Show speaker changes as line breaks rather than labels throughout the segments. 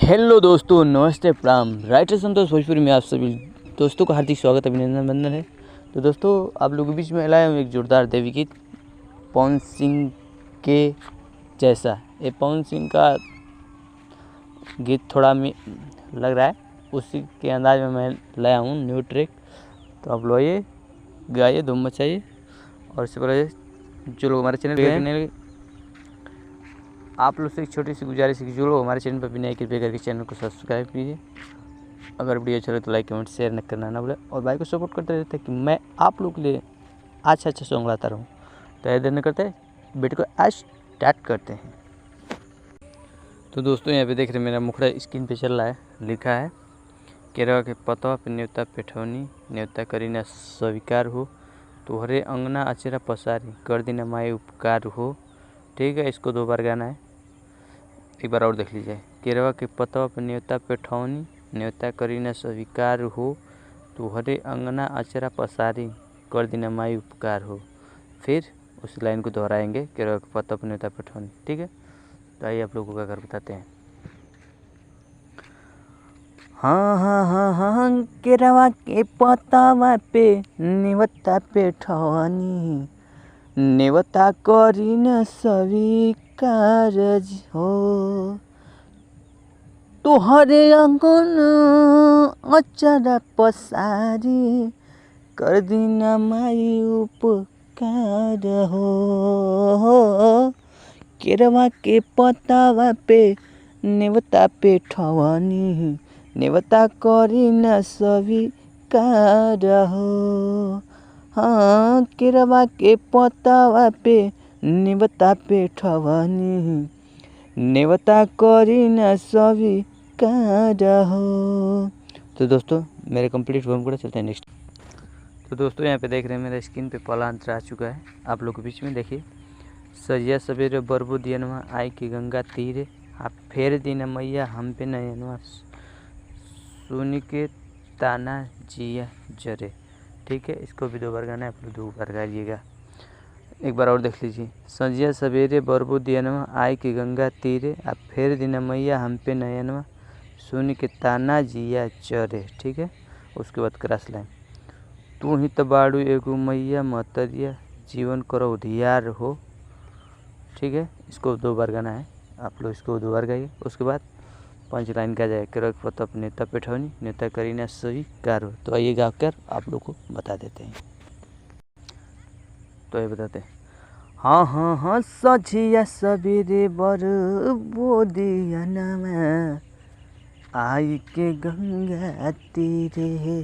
Hello दोस्तों, नमस्ते, प्रणाम। राइटर संतोष भोजपुरी में आप सभी दोस्तों का हार्दिक स्वागत, अभिनंदन, वंदन है। तो दोस्तों, आप लोगों के बीच में लाया हूँ एक जोरदार देवी गीत पवन सिंह के जैसा। ये पवन सिंह का गीत थोड़ा लग रहा है, उसी के अंदाज में मैं लाया हूँ न्यू ट्रैक। तो आप लोग गाइए, धूम मचाइए। और इससे पहले जो लोग हमारे चैनल आप लोग से एक छोटी सी गुजारिश है कि जो लोग हमारे चैनल पर भी नए, कृपया करके चैनल को सब्सक्राइब कीजिए। अगर वीडियो अच्छा लगे तो लाइक, कमेंट, शेयर न करना ना भूलें। और भाई को सपोर्ट करते रहते हैं कि मैं आप लोग के लिए अच्छा सॉन्ग लाता रहूँ। तो देर न करते वीडियो को आज स्टार्ट करते हैं। तो दोस्तों, यहाँ पे देख रहे मेरा मुखड़ा स्क्रीन पे चल रहा है। लिखा है केरवा के पतवा पे न्योता पेठौनी, न्योता करी न स्वीकार हो, तुहरे अंगना अचेरा पसारी, कर दी न माए उपकार हो। ठीक है, इसको 2 बार गाना है, एक बार और देख लीजिए। केरवा के पतवा पर न्योता पेठौनी, न्योता करी न स्वीकार हो, तुहरे अंगना अचरा पसारी, कर दी न माई उपकार हो। फिर उस लाइन को दोहराएंगे, केरवा के पतवा पर न्योता पेठौनी। ठीक है, तो आइए आप लोगों का घर बताते हैं। हाँ हाँ हाँ हाँ, केरवा के पतवा पे न्योता पेठौनी, न्योता करी न स्वीकार हो, तुहरे अंगना अचरा पसारी, कर दिन माई उपकार हो। केरवा के पतावा पे न्योता पेठौनी, न्योता करी न स्वीकार हो। हाँ, केरवा के पतावा पे न्योता पेठौनी, न्योता करी न स्वीकार हो। तो दोस्तों, मेरे कंप्लीट वर्म को चलते हैं नेक्स्ट। तो दोस्तों, यहाँ पे देख रहे हैं मेरा स्क्रीन पे पहला अंतर आ चुका है आप लोग के बीच में। देखिए, सजिया सवेरे बरबू दियनवा, आई की गंगा तीरे, आप फेर दिन मैया हम पे नयनवा, सुनी के ताना जिया जरे। ठीक है, इसको भी 2 बार गाना है, आप लोग 2 बार गाइएगा। एक बार और देख लीजिए। सजिया सवेरे बरबू दियनवा, आई की गंगा तीरे, आप फेर दिन मैया हम पे नयनवा, सुन के ताना जिया चरे। ठीक है, उसके बाद क्रॉस लाइन। तू ही तो बाड़ू एगो मैया मतरिया, जीवन करो उधियार हो। ठीक है, इसको 2 बार गाना है, आप लोग इसको 2 बार गाइए। उसके बाद 5 लाइन का जाए, केरवा के पतवा पे न्योता पेठौनी, न्योता करी न स्वीकार हो। तो आइए गा कर आप लोग को बता देते हैं। तो ये बताते हैं। हाँ हाँ हाँ, सझिया सवेरे बरबू दियनवा, आई के गंगा तीरे,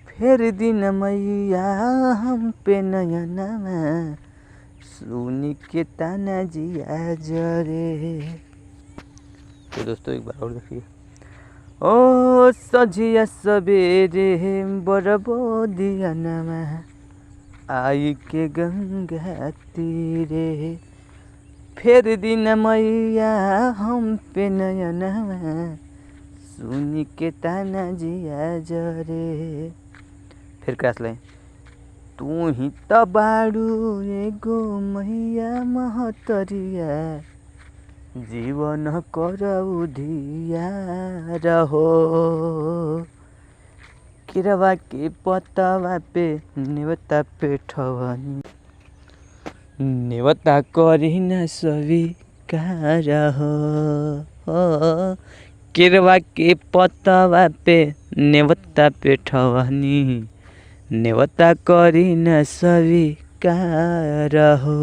फेर दिन मैया हम पे नयनवा, सुनी के ताना जिया जरे। तो दोस्तों, एक बार और देखिए। ओ सझिया सवेरे बरबू दियनवा, आई के गंगा तीरे, फेर दिन मैया हम पे नयनवा, सुनी के ताना जिया जरे। फिर क्रॉस लाइन। तू ही तो बाड़ू एगो मैया महतरिया, जीवन करऊ धियार हो। केरवा के पतवा पे न्योता पेठौनी, न्योता करी न स्वीकार हो। केरवा के पतवा पे न्योता पेठौनी, न्योता करी न स्वीकार हो।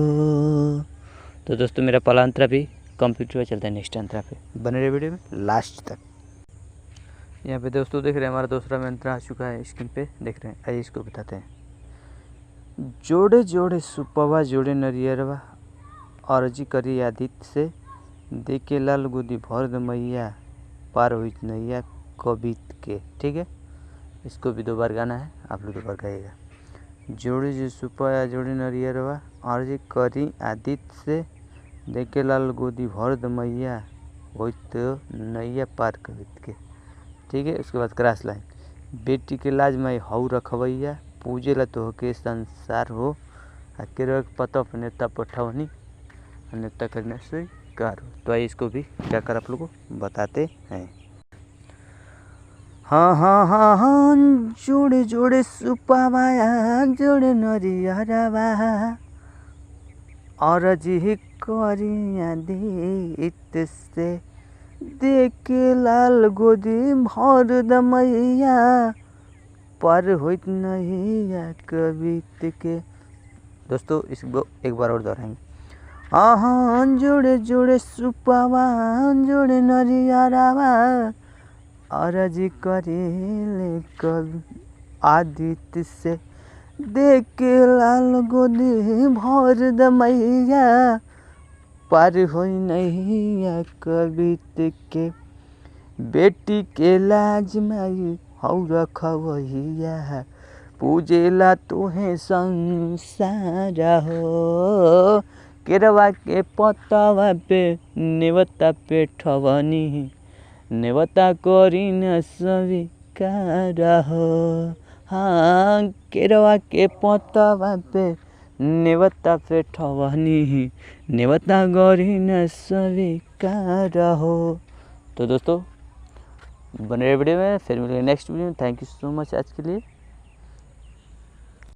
तो दोस्तों, मेरा पहला अंतरा भी कंप्लीट हुआ, चलता है नेक्स्ट अंतरा पे। बने रहे वीडियो में लास्ट तक। यहाँ पे दोस्तों देख रहे हैं हमारा दूसरा मंत्र आ चुका है स्क्रीन पे, देख रहे हैं। आइए इसको बताते हैं। जोड़े जोड़े सुपवा जोड़े नरियरवा, अर्जी करी आदित्य से, देके लाल गुदी भर द मैया, पार हुई नैया कबित के। ठीक है, इसको भी 2 बार गाना है, आप लोग 2 बार गाइएगा। जोड़े जो सुपवा जोड़े नरियरवा, अर्जी करी आदित्य से, देके लाल गुदी भर द मैया, हुई तो नैया पार कबित के। ठीक है, उसके बाद क्रॉस लाइन। बेटी के लाज मैं हऊ रखवैया, पूजे ला तो के संसार हो, केरवा के पतवा पे न्योता पेठौनी, न्योता करने से स्वीकार हो। तो आइए इसको भी क्या कर आप लोग को बताते हैं। हाँ हाँ हाँ हाँ, जोड़े जोड़े सुपावाया जोड़े नरियरवा और जी करिया दीत से देख लाल गोदी भर दमैया पर होइत नैया कवित के। दोस्तों इसको एक बार और दोहराएंगे। हाँ हाँ, जोड़े जोड़े सुपावा जोड़े नरियरवा अरज करेले कवि आदित्य से देख लाल गोदी भर दमैया पार हो नैया कवित के। बेटी के लाज माई हौ रखवैया पूजेला तोहे संसार हो। केरवा के पतवा पे नेवता पे ठवनी नेवता करिन स्वीकार हो। हाँ, केरवा के पतवा पे नेवता पे ठवनी नेवता करिन स्वीकार हो। तो दोस्तों बने रहे वीडियो में, फिर मिलेंगे नेक्स्ट वीडियो में। थैंक यू सो मच आज के लिए।